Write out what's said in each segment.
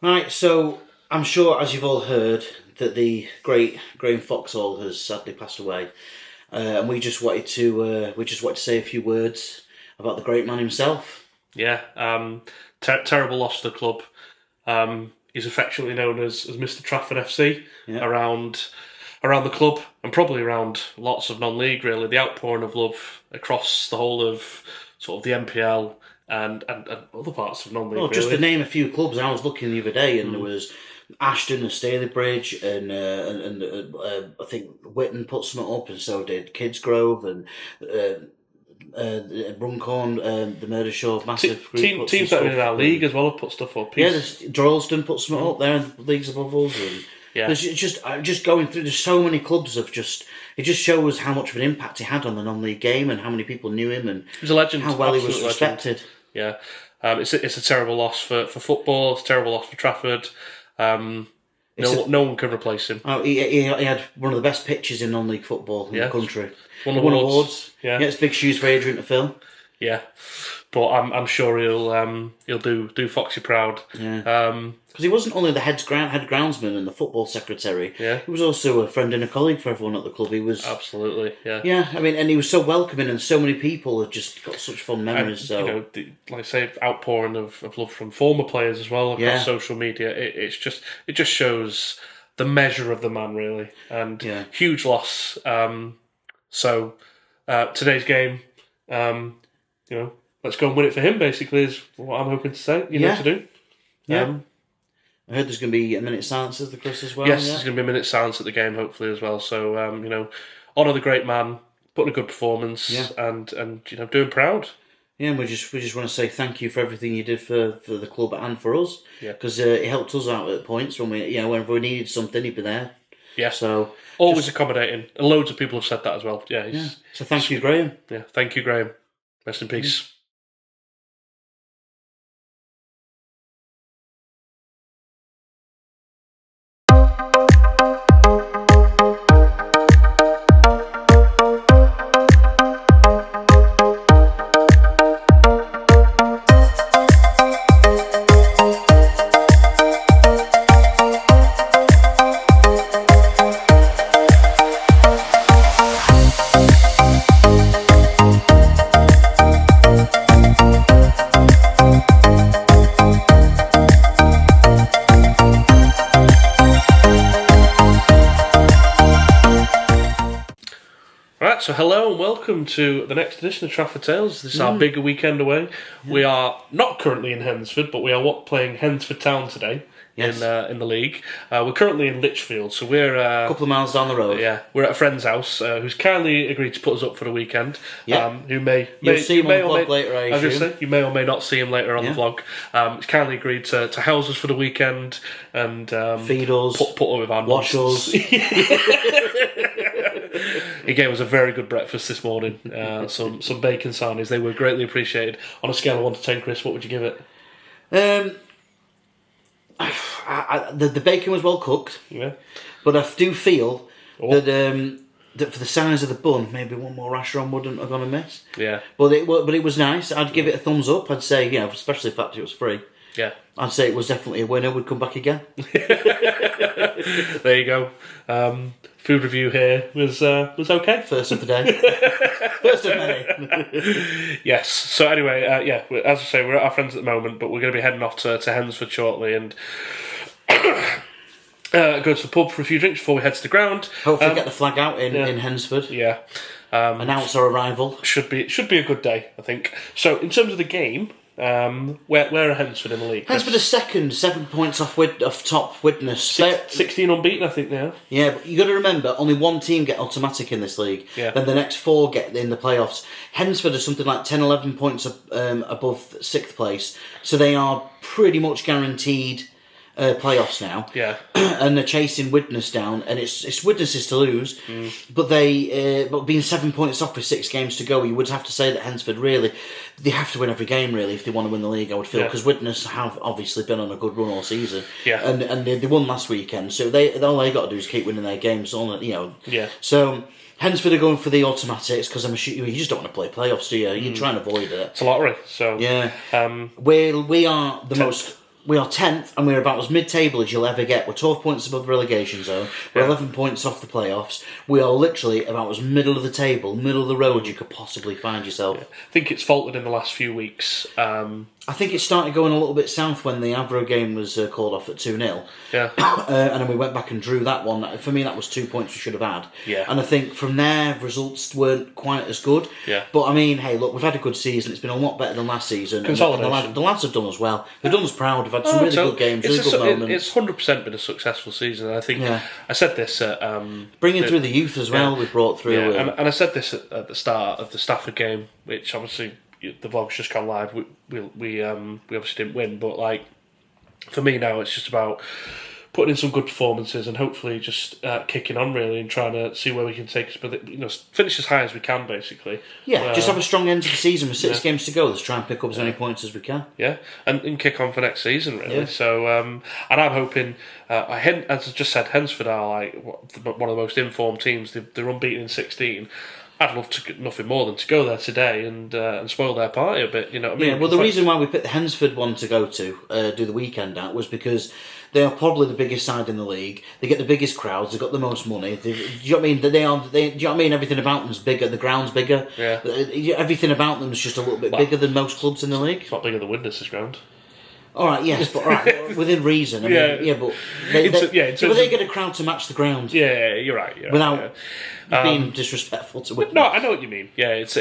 Right, so I'm sure, as you've all heard, that the great Graeme Foxall has sadly passed away, and we just wanted to say a few words about the great man himself. Yeah, terrible loss to the club. He's affectionately known as Mr. Trafford FC around the club and probably around lots of non-league. Really, the outpouring of love across the whole of sort of the NPL and other parts of non-league. Well, just to name a few clubs, I was looking the other day, and there was Ashton and Stalybridge, and I think Whitton put something up, and so did Kidsgrove and Runcorn, the Murder Show, massive group. Teams that are in our league as well have put stuff up. Yeah, Droylsden put something up there, and leagues above us, and there's just going through. There's so many clubs of just. It just shows how much of an impact he had on the non-league game, and how many people knew him, and he was a legend. How well he was respected. Yeah, it's a terrible loss for football. It's a terrible loss for Trafford. No one can replace him. Oh, he had one of the best pitches in non-league football in the country. Won awards. Yeah, it's big shoes for Adrian to fill. Yeah, but I'm sure he'll do Foxy proud. Yeah. Because he wasn't only the head groundsman and the football secretary. Yeah. He was also a friend and a colleague for everyone at the club. He was absolutely. Yeah. Yeah. I mean, and he was so welcoming, and so many people have just got such fun memories. And, like I say, outpouring of love from former players as well across social media. It just shows the measure of the man, really, and huge loss. So today's game, let's go and win it for him. Basically, is what I'm hoping to say. You know what to do. Yeah. I heard there's going to be a minute's silence at the Chris as well. Yes, there's going to be a minute's silence at the game, hopefully, as well. So, honour the great man, put in a good performance, and do him proud. Yeah, and we just want to say thank you for everything you did for the club and for us. Yeah, because it helped us out at points when whenever we needed something, he'd be there. Yeah, so always accommodating. And loads of people have said that as well. Yeah. So thank you, Graeme. Yeah, thank you, Graeme. Rest in peace. Yeah. So hello and welcome to the next edition of Trafford Tales. This is our bigger weekend away. Yeah. We are not currently in Hendnesford, but we are playing Hendnesford Town today in the league. We're currently in Lichfield, so we're a couple of miles down the road. Yeah, we're at a friend's house who's kindly agreed to put us up for the weekend. Yeah, you may see him on the vlog later. I say you may or may not see him later on the vlog. He's kindly agreed to house us for the weekend and feed us, put up with our wash us. He gave us a very good breakfast this morning. Some bacon sarnies. They were greatly appreciated. On a scale of 1 to 10, Chris, what would you give it? The bacon was well cooked. Yeah. But I do feel that for the size of the bun, maybe one more rasher on wouldn't have gone amiss. Yeah. But it was nice. I'd give it a thumbs up. I'd say, especially the fact it was free. Yeah. I'd say it was definitely a winner. We'd come back again. There you go. Food review here was okay. First of the day. First of many. Yes. So anyway, as I say, we're at our friends at the moment, but we're going to be heading off to Hendnesford shortly and go to the pub for a few drinks before we head to the ground. Hopefully get the flag out in Hendnesford. Yeah. Announce our arrival. Should be a good day, I think. So in terms of the game, where are Hednesford in the league? Hednesford are second, 7 points off top Widnes. 16 unbeaten, I think they are. Yeah, but you got to remember, only one team get automatic in this league. Yeah. Then the next 4 get in the playoffs. Hednesford are something like 10, 11 points above 6th place, so they are pretty much guaranteed playoffs now. Yeah. And they're chasing Widnes down, and it's Widnes to lose. But but being 7 points off with 6 games to go, you would have to say that Hendnesford really they have to win every game really if they want to win the league. I would feel because Widnes have obviously been on a good run all season. Yeah. And they won last weekend, so all they got to do is keep winning their games. Yeah. So Hendnesford are going for the automatics because I'm assuming you just don't want to play playoffs, do you? You try and avoid it. It's a lottery, so yeah. We are the most We are 10th, and we're about as mid-table as you'll ever get. We're 12 points above the relegation zone. We're 11 points off the playoffs. We are literally about as middle of the table, middle of the road you could possibly find yourself. I think it's faltered in the last few weeks. I think it started going a little bit south when the Avro game was called off at 2-0. Yeah. And then we went back and drew that one. For me, that was 2 points we should have had. Yeah. And I think from there, results weren't quite as good. Yeah. But I mean, hey, look, we've had a good season. It's been a lot better than last season. And Consolidation. the lads have done us well. They've done us proud. We've had some really good games, really good moments. It's 100% been a successful season. I think I said this at... Bringing through the youth as well, we've brought through... Yeah, and I said this at the start of the Stafford game, which obviously... The vlog's just gone live. We obviously didn't win, but like for me now, it's just about putting in some good performances and hopefully just kicking on really and trying to see where we can take us. But finish as high as we can, basically. Yeah, just have a strong end to the season with 6 games to go. Let's try and pick up as many points as we can. Yeah, and kick on for next season really. Yeah. So and I'm hoping. As I just said, Hendnesford are like one of the most informed teams. They're unbeaten in 16. I'd love nothing more than to go there today and spoil their party a bit. You know what I mean? Yeah. Well, the reason why we picked the Hendnesford one to go to do the weekend at was because they are probably the biggest side in the league. They get the biggest crowds. They've got the most money. Do you know what I mean? Do you know what I mean? Everything about them's bigger. The ground's bigger. Yeah. Everything about them is just a little bit bigger than most clubs in the league. It's not bigger than Witness's ground. All right, yes, but all right, within reason. I mean, but they get a crowd to match the ground. Yeah, you're right. Without being disrespectful to Whitney. No, I know what you mean. Yeah, it's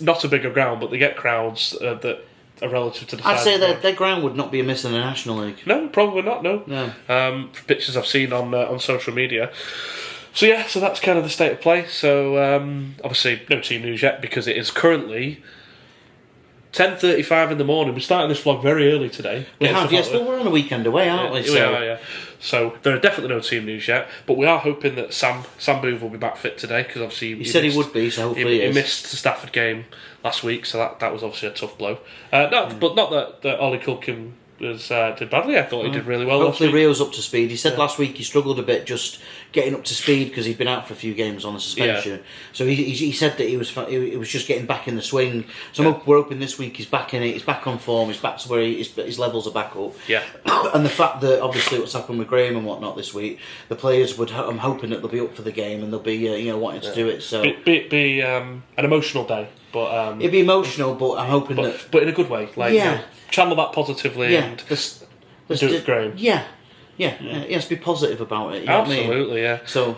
not a bigger ground, but they get crowds that are relative to the. I'd say their ground would not be amiss in the National League. No, probably not. No. From pictures I've seen on social media. So that's kind of the state of play. So obviously no team news yet because it is currently 10:35 in the morning. We're starting this vlog very early today. We have, yes, but we're on a weekend away, aren't we? So. So there are definitely no team news yet, but we are hoping that Sam Booth will be back fit today because obviously he said he would be. So hopefully he missed the Stafford game last week, so that was obviously a tough blow. But not that Ollie Culkin did badly. I thought he did really well. Hopefully Rio's up to speed. He said last week he struggled a bit just getting up to speed because he'd been out for a few games on a suspension. Yeah. So he said that he was just getting back in the swing. So we're hoping this week he's back in it. He's back on form. He's back to where his levels are back up. Yeah. And the fact that obviously what's happened with Graeme and whatnot this week, the players I'm hoping that they'll be up for the game and they'll be wanting to do it. So be an emotional day, but it'd be emotional, but I'm hoping but in a good way. Channel that positively and do it with Graeme. Yeah. Yes, be positive about it. You Absolutely, know what I mean? Yeah. So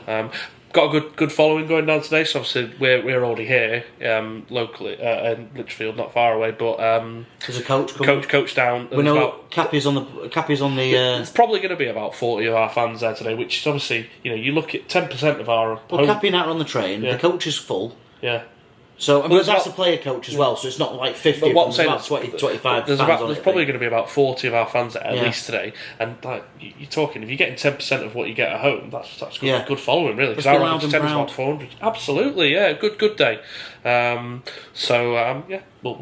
got a good following going down today. So obviously we're already here locally in Lichfield, not far away. But there's a coach down. We know Cappy's on the. It's probably going to be about 40 of our fans there today, which is obviously you look at 10% of our. Well, Cappy and I are on the train. Yeah. The coach is full. Yeah. So that's a player coach as well, so it's not like 50, there's about 20, 25 there's fans there's probably going to be about 40 of our fans at least today, and you're talking, if you're getting 10% of what you get at home, that's good following really, because our average 10 is about 400. Absolutely, yeah, good day. We'll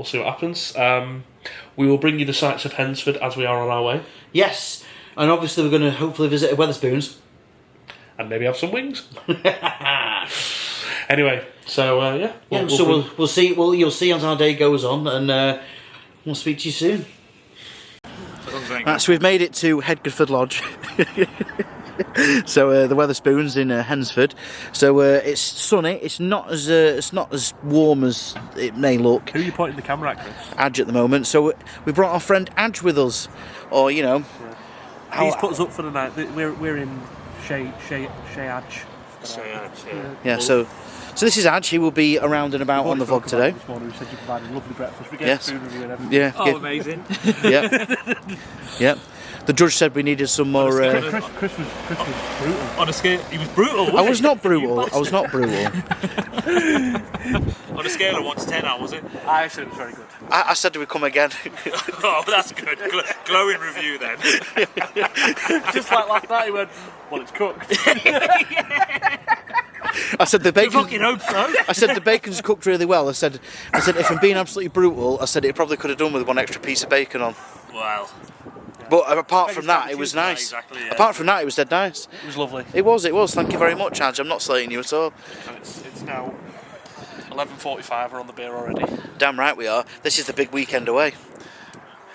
see what happens. We will bring you the sights of Hendnesford as we are on our way. Yes, and obviously we're going to hopefully visit Wetherspoons. And maybe have some wings. Anyway, so we'll see. Well, you'll see as our day goes on, and we'll speak to you soon. So we've made it to Hednesford Lodge. So the Wetherspoons in Hednesford. So it's sunny. It's not as warm as it may look. Who are you pointing the camera at, Chris? Adge at the moment. So we brought our friend Adge with us, or He's put us up for the night. We're in Shay Adge. Yeah. So this is Adge. He will be around and about on the vlog today. This morning, we said you provided lovely breakfast. We get food review and everything. Yeah. Oh, amazing. Yep. The judge said we needed some more. Chris was brutal. On a scale, he was brutal. I was not brutal. On a scale of 1 to 10, how was it? I said it was very good. I said we'd come again. Oh, that's good. Glowing review then. Just like last night, he went, well, it's cooked. I said the bacon. I fucking hope so. I said the bacon's cooked really well. I said if I'm being absolutely brutal, I said it probably could have done with one extra piece of bacon on. Well. But apart from that, it was nice. Exactly, yeah. Apart from that, it was dead nice. It was lovely. It was. Thank you very much, Adge. I'm not slaying you at all. And it's now 11:45. We're on the beer already. Damn right we are. This is the big weekend away.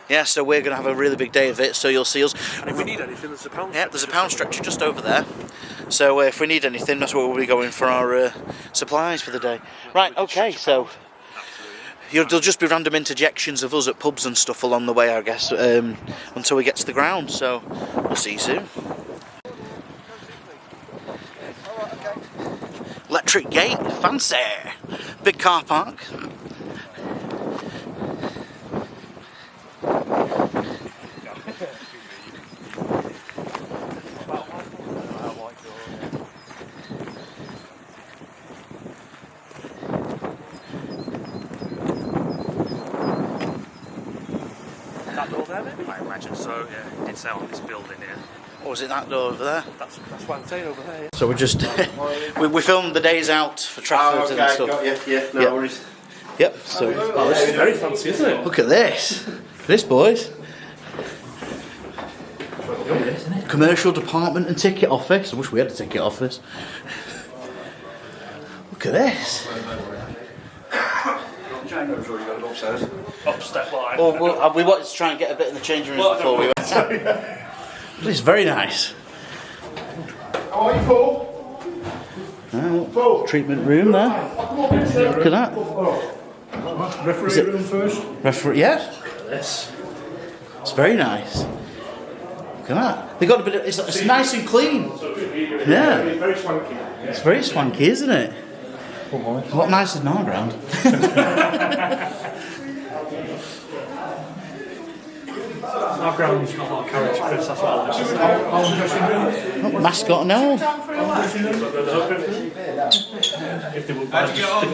Yeah, so we're going to have a really big day of it, so you'll see us. And if we need anything, there's a pound. Yeah, there's a pound stretcher just over there. So if we need anything, that's where we'll be going for our supplies for the day. Right, okay, so there'll just be random interjections of us at pubs and stuff along the way, I guess, until we get to the ground. So we'll see you soon. Electric gate, fancy. Big car park. That door there, maybe? I imagine so, yeah. It did say on this building here. Or is it that door over there? That's what I'm saying over there. Yeah. So we're just we filmed the days out for Trafford and stuff. Got you. Yeah, no worries. Yep. So Oh, this is very fancy, isn't it? look at this. Look at this, boys. Commercial department and ticket office. I wish we had a ticket office. Look at this. Up step line. Well, we wanted to try and get a bit in the changing rooms before we went. It's very nice. How are you, Paul? Oh, treatment room there. Look at that. Referee room first. Referee, yeah. Look at this. It's very nice. Look at that. They got a bit of. It's nice and clean. Yeah. Very swanky. It's very swanky, isn't it? A lot nicer than our ground. Our ground's got a lot of carriage, Chris, that's what Mascot, no. if they would.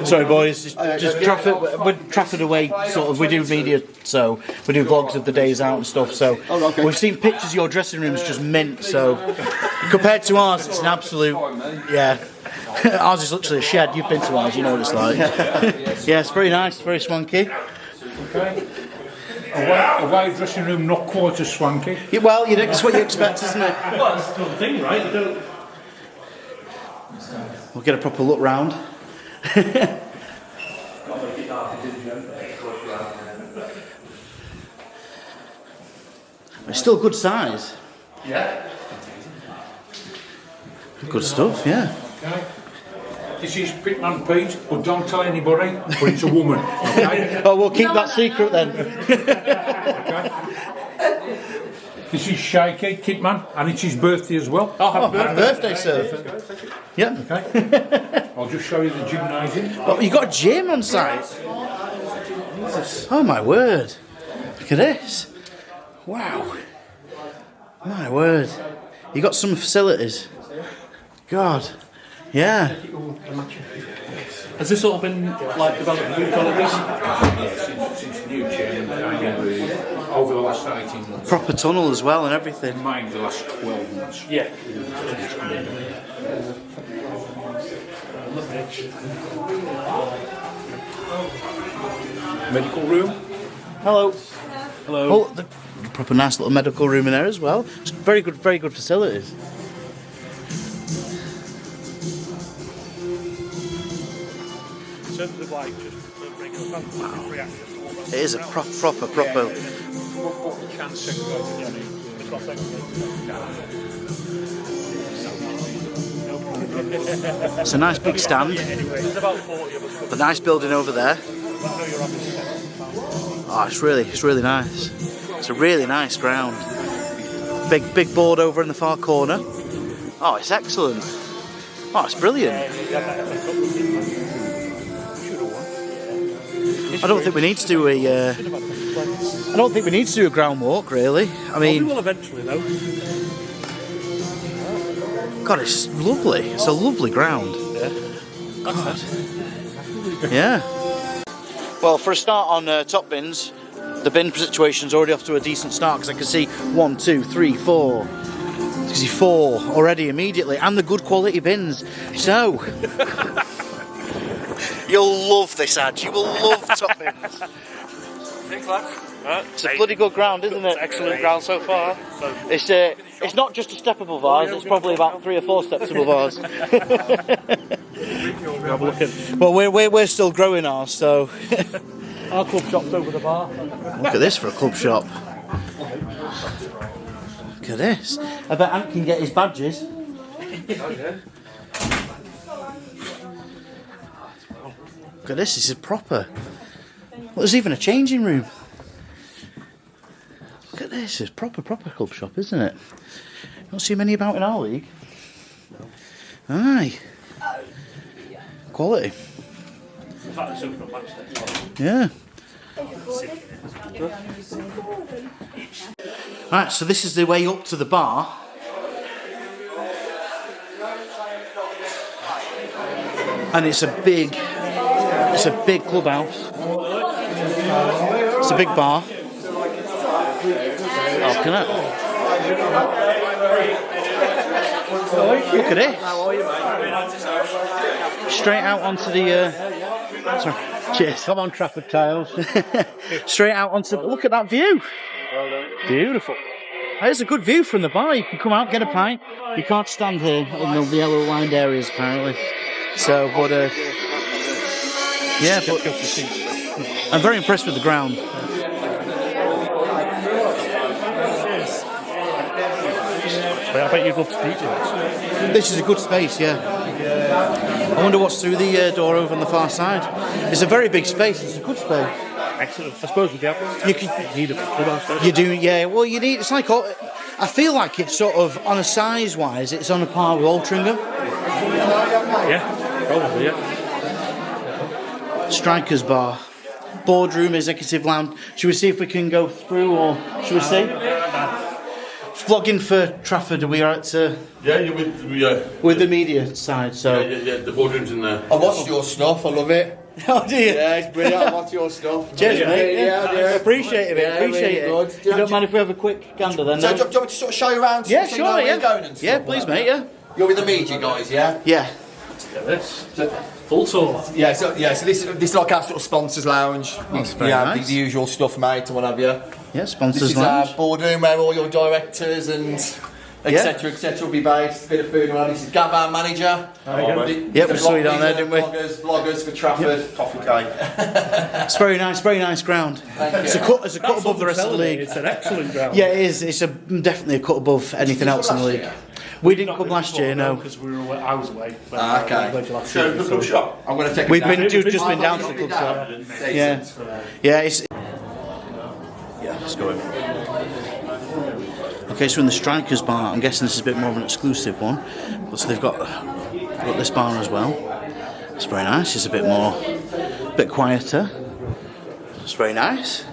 Sorry, boys. Just Trafford. We're Trafford away. Sort of. We do media, so we do vlogs of the days out and stuff. So we've seen pictures of your dressing room's just mint. So compared to ours, it's an absolute. Yeah. Ours is literally a shed. You've been to ours, you know what it's like. Yeah, it's very nice, very swanky. Okay. Away dressing room, not quite as swanky. Yeah, well, that's what you expect, isn't it? Well, that's the thing, right? You don't. We'll get a proper look round. It's still good size. Yeah. Good stuff, yeah. Okay. This is Pitman Pete, but don't tell anybody, but it's a woman. Okay. Oh, we'll keep that secret then. Okay. This is Shaky, Kitman, and it's his birthday as well. Oh, happy birthday, sir. Yeah. Okay. I'll just show you the gymnasium. Oh, you got a gym on site? Oh my word. Look at this. Wow. My word. You got some facilities. God. Yeah. Has this all been like developed new colonies? Since new gym, over the last 18 months. Proper tunnel as well and everything. Mine the last 12 months. Yeah. Medical room. Hello. Hello. Oh, the proper nice little medical room in there as well. It's very good facilities. In terms of like just the regular fans, free access to all that. It is a proper. What we can segregate again. It's not segregated. It's a nice big stand. There's about 40 of us. The nice building over there. I know you're having Oh, it's really nice. It's a really nice ground. Big board over in the far corner. Oh, it's excellent. Oh, it's brilliant. I don't think we need to do a. I don't think we need to do a ground walk, really. I we mean, will eventually, though. God, it's lovely. It's a lovely ground. Yeah. God. Yeah. Well, for a start on top bins, the bin situation's already off to a decent start because I can see 1, 2, 3, 4. I can see 4 already immediately, and the good quality bins. So. You'll love this ad. You will love top bins. It's a bloody good ground, isn't it? Excellent ground so far. It's not just a step above ours. It's probably about 3 or 4 steps above ours. Have a look in. Well, we're still growing ours, so. Our club shop's over the bar. Look at this for a club shop. Look at this. I bet Ant can get his badges. Look at this is proper. Well, there's even a changing room. Look at this, it's proper club shop, isn't it? Don't see many about in our league. Aye. Quality. Yeah. Right, so this is the way up to the bar. And it's a big clubhouse. It's a big bar. Oh, can I? Look at it. Straight out onto the. Sorry. Cheers. Come on, Trafford tiles. Straight out onto. Look at that view. Beautiful. There's a good view from the bar. You can come out, get a pint. You can't stand here in the yellow lined areas apparently. So, but yeah, but I'm very impressed with the ground. I bet you'd love to teach it. This is a good space, yeah. I wonder what's through the door over on the far side. It's a very big space. It's a good space. Excellent. I suppose you need a clubhouse. You do, yeah. Well, you need. It's like I feel like it's sort of on a size-wise, it's on a par with Altrincham. Yeah, probably. Yeah. Strikers bar, boardroom, executive lounge. Should we see if we can go through, or should we see? Vlogging for Trafford, are we at? Yeah, you're with the media side. So yeah, the boardroom's in there. I watched your stuff. I love it. Oh, do you? Yeah, it's brilliant. I watch your stuff. Cheers, mate. Yeah. Appreciate it. Yeah, Appreciate really it. good. You don't mind if we have a quick gander then? So, No? do you want me to sort of show you around? Yeah, so you sure. know where Yeah. you're going and stuff Yeah, please, like mate. that? Yeah. You're with the media guys, yeah? Yeah. Look at this. Full tour. Yeah. So this is like our sort of sponsors lounge. That's very yeah, nice. the usual stuff, mate, and what have you. Yeah, This sponsors is lounge. our boardroom where all your directors and etc. will be based. A bit of food and all. This is Gav, our manager. Yep, we saw you down there, didn't we? Vloggers for Trafford. Coffee cake. It's very nice ground. It's a cut above the rest of the league. It's an excellent ground. Yeah, it is. It's definitely a cut above anything else in the league. We didn't come last year, no. Because we were away. I was away. Okay. Show the club shop. I'm going to take. We've it just been down to the club shop. Yeah, yeah. Let's go in. Okay, so in the Strikers bar, I'm guessing this is a bit more of an exclusive one. But so they've got this bar as well. It's very nice. It's a bit quieter. It's very nice.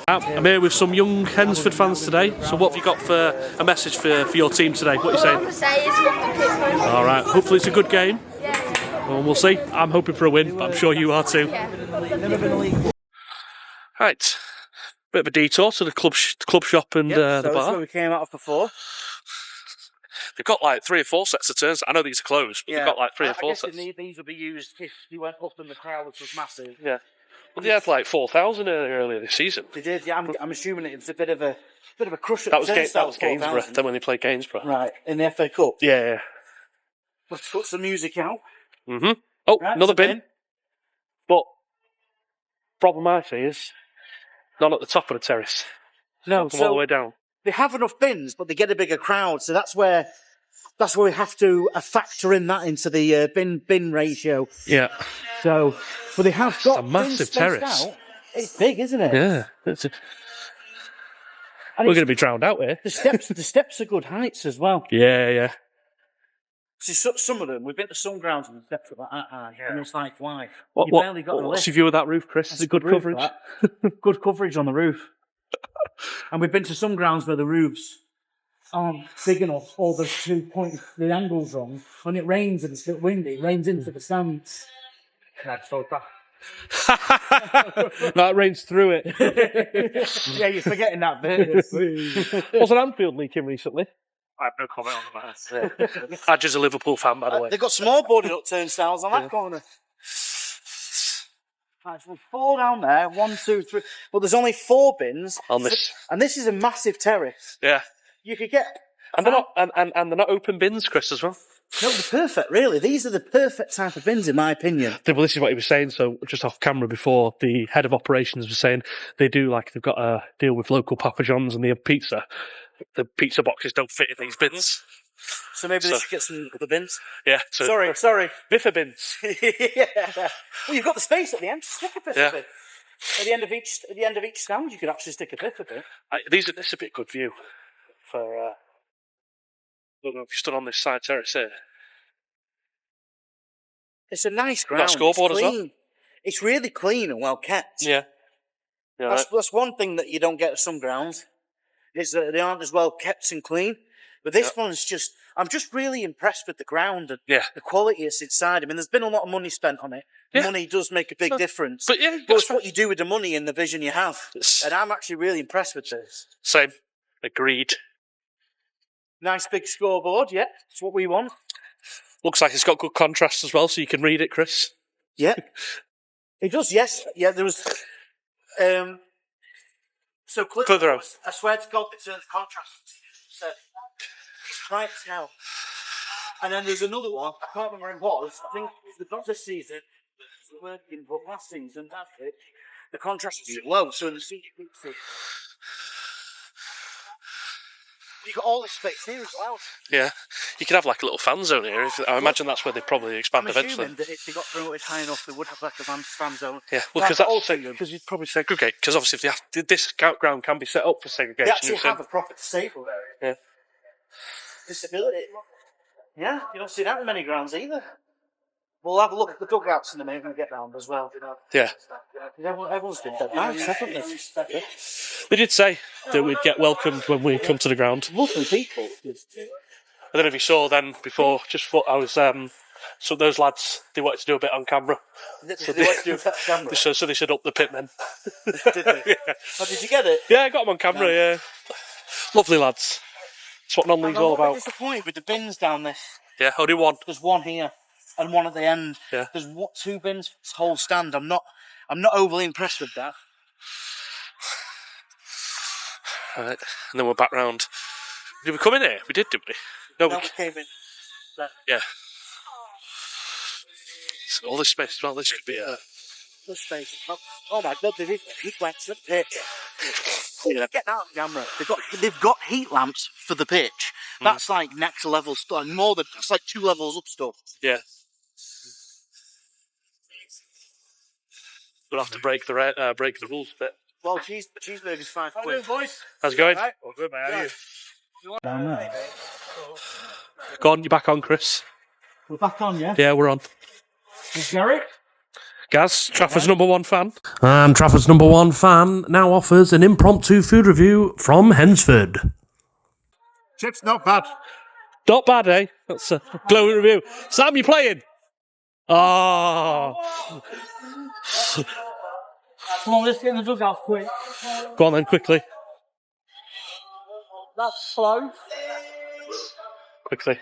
I'm here with some young Hendnesford fans today. So what have you got for a message for your team today? What are you saying? I'm say is come to kick. All right. Hopefully it's a good game. Yeah. Well, we'll see. I'm hoping for a win, but I'm sure you are too. Yeah. Right. Bit of a detour to the club shop and the That's bar. where we came out of before. They've got like 3 or 4 sets of turns. I know these are closed, but they've got like 3 or 4 sets. These would be used if you went up and the crowd was massive. Yeah. Well, they had like 4,000 earlier this season. They did, yeah. I'm assuming it was a bit of a crush at That was turnstile, Gainsborough. 4,000. Then when they played Gainsborough. Right, in the FA Cup. Yeah. Let's put some music out. Mhm. Oh, Right, another it's a bin. But problem I see is none at the top of the terrace. No, Come all the way down. they have enough bins, but they get a bigger crowd, so that's where we have to factor in that into the bin ratio. Yeah. So, but they have got a massive bins spaced terrace. out. It's big, isn't it? Yeah. And We're going to be drowned out here. the steps are good heights as well. Yeah. See, some of them, we've been to some grounds and the steps are like that high, and it's like, why? What, You what, barely got a what's lift. your view of that roof, Chris? Is it good Roof, coverage? that. Good coverage on the roof. And we've been to some grounds where the roofs aren't big enough, or the the angle's wrong. When it rains and it's a bit windy, it rains into the stands. That rains through it. Yeah, you're forgetting that bit. Was an Anfield leaking recently? I have no comment on that. I'm just a Liverpool fan, by the way. They've got small boarded up turnstiles on that corner. Right, so 4 down there, 1, 2, 3. But there's only 4 bins. On this. And this is a massive terrace. Yeah. You could get... And they're not open bins, Chris, as well. No, they're perfect, really. These are the perfect type of bins, in my opinion. Well, this is what he was saying. So just off camera before, the head of operations was saying they've got a deal with local Papa John's and they have pizza. The pizza boxes don't fit in these bins. So maybe they should get some other bins. Yeah. Sorry. Biffa bins. Yeah. Well, you've got the space at the end to stick a Biffa bin. At the end of each stand, you could actually stick a Biffa bin. This is a bit good view for. I don't know if you stood on this side terrace here. It's a nice ground. Got a scoreboard as well. It's really clean and well kept. Yeah. That's one thing that you don't get at some grounds, is that they aren't as well kept and clean. But this one's just, I'm just really impressed with the ground and the quality that's inside. I mean, there's been a lot of money spent on it. Yeah. Money does make a big difference. But it's what you do with the money and the vision you have. And I'm actually really impressed with this. Same. Agreed. Nice big scoreboard, yeah. That's what we want. Looks like it's got good contrast as well, so you can read it, Chris. Yeah. It does, yes. Yeah, there was... so Clitheroe, I swear to God, they turned the contrast. So, it's bright as hell. And then there's another one, I can't remember where it was. I think it was not this season, but last season, that's it. The contrast was low, so in the senior group, you got all this space here as well. Yeah, you could have like a little fan zone here. I imagine that's where they probably expand eventually. I'm assuming that if they got promoted high enough, they would have like a fan zone. Yeah, well, because you'd probably segregate. Because obviously, this ground can be set up for segregation. They actually have a proper disabled area. Yeah. Disability. Yeah, you don't see that in many grounds either. We'll have a look at the dugouts in a minute when we get round as well. Yeah. Everyone's been dead nice, haven't they? They did say that we'd get welcomed when we come to the ground. Lovely people. I don't know if you saw then before, I was, so those lads, they wanted to do a bit on camera. So they wanted to do a bit on camera? So they said up the pitmen. Did they? Yeah. Oh, did you get it? Yeah, I got them on camera, yeah. Lovely lads. That's what non-league's all about. I'm disappointed with the bins down this. Yeah, only one. There's one here and one at the end. Yeah. There's two bins for this whole stand. I'm not overly impressed with that. Alright, and then we're back round. Did we come in here? We did, didn't we? No, we came in. Yeah. So all this space as well, this could be This space. Oh my God, they've heat lamps for the pitch. Get that on camera. They've got heat lamps for the pitch. That's like next level stuff. That's like 2 levels up stuff. Yeah. We'll have to break the rules a bit. Well, cheeseburger's £5. How are you, boys? How's it going? Right. Oh, good, mate. How are you? Down there. Go on, you're back on, Chris. We're back on, yeah? Yeah, we're on. Gary? Gaz, Trafford's number one fan. And Trafford's number one fan now offers an impromptu food review from Hendnesford. Chips not bad. Not bad, eh? That's a glowing review. Sam, you playing? Oh. Come on, let's get in the dugout quick. Go on then, quickly. That's slow. Quickly.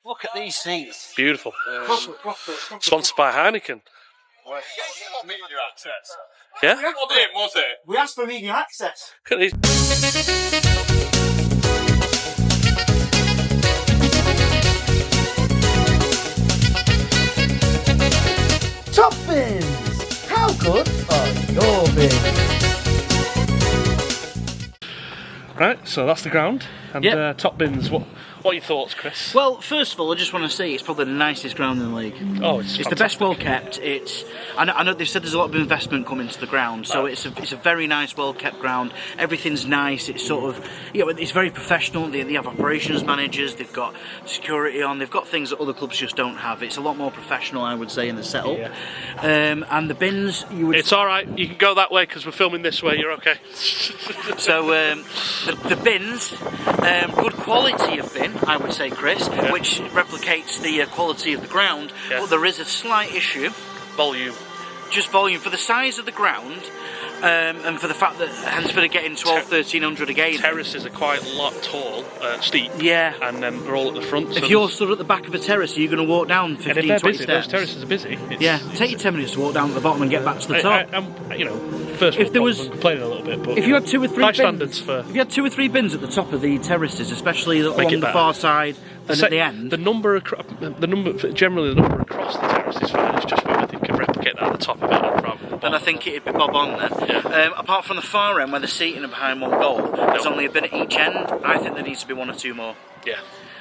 Look at these seats. Beautiful. Sponsored by Heineken. Media access. Yeah? Was it? We asked for media access. Look at these. Top bins! How good are your bins? Right, so that's the ground. And top bins, what are your thoughts, Chris? Well, first of all, I just want to say it's probably the nicest ground in the league. Oh, it's the best well kept. I know they've said there's a lot of investment coming to the ground, so it's a very nice, well kept ground. Everything's nice. It's sort of, it's very professional. They have operations managers. They've got security on. They've got things that other clubs just don't have. It's a lot more professional, I would say, in the setup. Yeah. And the bins, It's all right. You can go that way because we're filming this way. You're okay. So the bins, good quality of bin, I would say, Chris, which replicates the quality of the ground. But there is a slight issue. Volume. Just volume. For the size of the ground, and for the fact that Hendnesford are getting 1,200-1,300 a game. Terraces are quite a lot tall, steep. Yeah. And then they're all at the front. If you're stood at the back of a terrace, are you going to walk down 15, and if they're 20 busy, steps? those terraces are busy. Yeah, take you 10 minutes to walk down to the bottom and get back to the top. You know, first if there was, I'm complaining a little bit, but if you had 2 or 3 high bins, standards for. If you had 2 or 3 bins at the top of the terraces, especially along the far side and at the end, generally the number across the terrace is fine. It's just whether they can replicate that at the top of it rather than the bottom. and I think it'd be bob on then. Yeah. Apart from the far end where the seating are behind one goal, there's only a bin at each end. I think there needs to be 1 or 2 more. Yeah.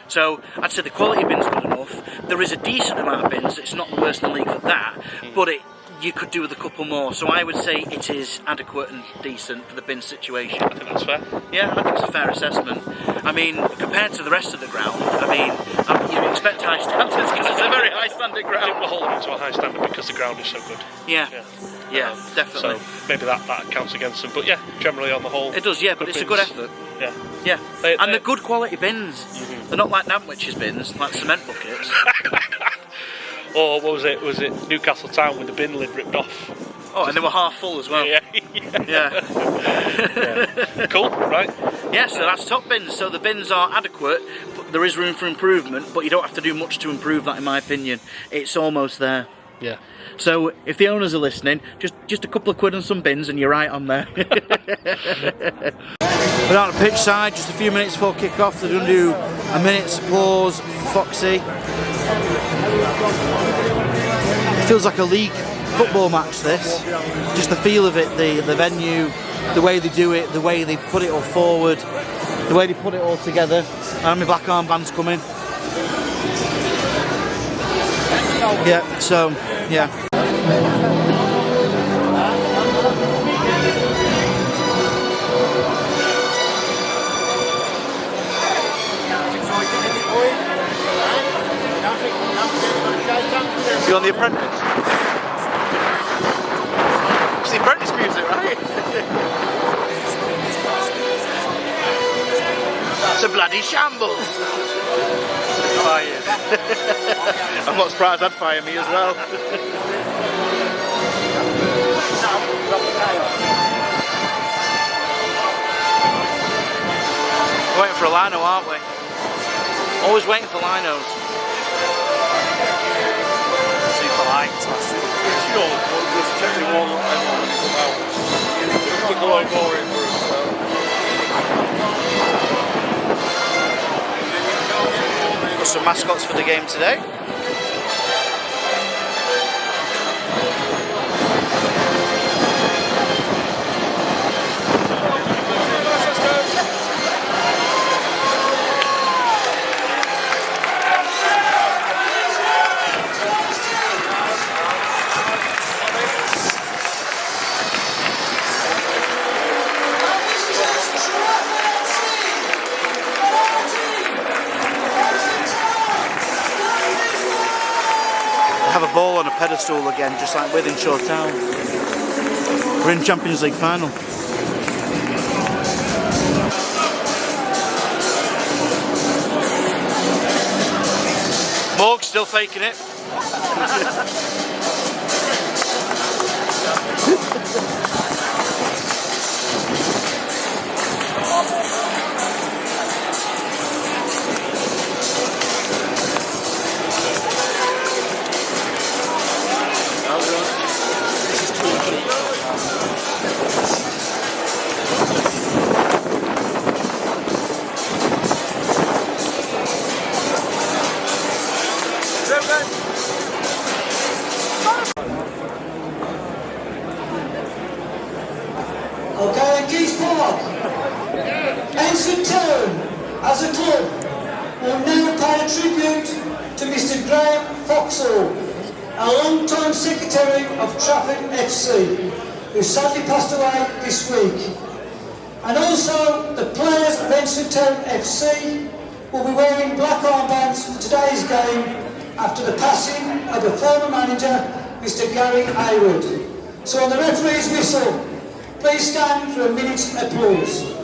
So I'd say the quality bin's good enough. There is a decent amount of bins. It's not the worst in the league for that, but you could do with a couple more. So I would say it is adequate and decent for the bin situation. I think that's fair. Yeah, I think it's a fair assessment. I mean, compared to the rest of the ground, I mean, you expect high standards because it's a very high standard I think ground. we're holding it to a high standard because the ground is so good. Yeah, definitely. So maybe that counts against them. But yeah, generally on the whole, It does, yeah, but it's a good effort. Yeah. Yeah, They're they're good quality bins. They're not like Nantwich's bins, like cement buckets. Or what was it? Was it Newcastle Town with the bin lid ripped off? Oh, and they were half full as well. Yeah. Cool, right? Yeah, so that's top bins. So the bins are adequate, but there is room for improvement, but you don't have to do much to improve that, in my opinion. It's almost there. Yeah. So if the owners are listening, just a couple of quid and some bins and you're right on there. We're on the pitch side, just a few minutes before kick-off. They're going to do a minute's applause for Foxy. It feels like a league football match, this. Just the feel of it, the venue, the way they do it, the way they put it all forward, the way they put it all together. And my black armband's coming. Yeah, so, yeah. You on The Apprentice? It's The Apprentice music, right? It's a bloody shambles. Fired. I'm not surprised that'd fire me as well. We're waiting for a lino, aren't we? Always waiting for linos. Super lights. Got some mascots for the game today. Have a ball on a pedestal again, just like Hendnesford Town. We're in Champions League final. Morg's still faking it. Okay, and Keys Park. Hendnesford Town, as a club, will now pay a tribute to Mr. Graeme Foxall, a long-time secretary of Trafford FC, who sadly passed away this week. And also, the players of Hendnesford Town FC will be wearing black armbands for today's game after the passing of the former manager, Mr. Gary Hayward. So on the referee's whistle, please stand for a minute's applause.